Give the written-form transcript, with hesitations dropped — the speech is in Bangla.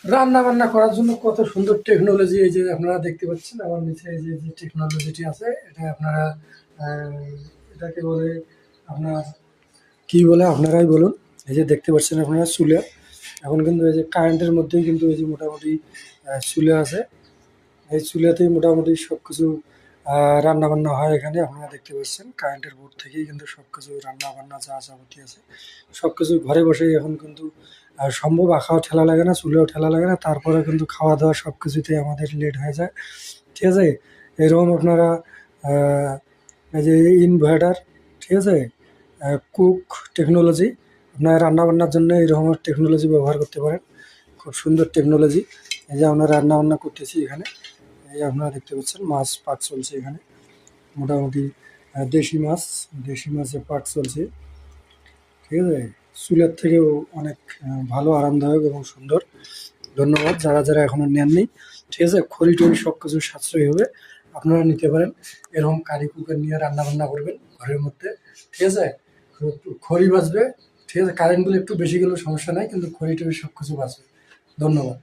রান্না বান্না করার জন্য কত সুন্দর টেকনোলজি, এই যে আপনারা দেখতে পাচ্ছেন আমার নিচে এই যে টেকনোলজিটি আছে, এটা আপনারা এটাকে বলে আপনার কি বলে আপনারাই বলুন। এই যে দেখতে পাচ্ছেন আপনারা চুলা, এখন কিন্তু এই যে কারেন্টের মধ্যেই কিন্তু এই যে মোটামুটি চুলা আছে, এই চুলাতেই মোটামুটি সব কিছু রান্না বান্না হয়। এখানে আপনারা দেখতে পাচ্ছেন কারেন্টের বোর্ড থেকেই কিন্তু সব কিছু রান্না বান্না যা যাবতীয় আছে সব কিছু ঘরে বসেই এখন কিন্তু সম্ভব। আঁকাও ঠেলা লাগে না, চুলেও ঠেলা লাগে না, তারপরে কিন্তু খাওয়া দাওয়া সব কিছুতেই আমাদের লেট হয়ে যায়। ঠিক আছে, এরকম আপনারা আহ, এই যে ইনভার্টার, ঠিক আছে, কুক টেকনোলজি, আপনারা রান্না বান্নার জন্য এরকম টেকনোলজি ব্যবহার করতে পারেন। খুব সুন্দর টেকনোলজি। এই যে আমরা রান্না বান্না করতেছি এখানে, এই যে আপনারা দেখতে পাচ্ছেন মাছ পাক চলছে এখানে, মোটামুটি দেশি মাছের পাক চলছে। ঠিক আছে, চুলার থেকেও অনেক ভালো, আরামদায়ক এবং সুন্দর। ধন্যবাদ যারা যারা এখনো নেননি। ঠিক আছে, খড়ি টড়ি সব কিছু সাশ্রয়ী হবে, আপনারা নিতে পারেন। এরকম কারি কুকার নিয়ে রান্না বান্না করবেন ঘরের মধ্যে। ঠিক আছে, খড়ি বাঁচবে। ঠিক আছে, কারেন্ট বিল একটু বেশি গেলেও সমস্যা নাই, কিন্তু খড়ি টড়ি সব কিছু বাঁচবে। ধন্যবাদ।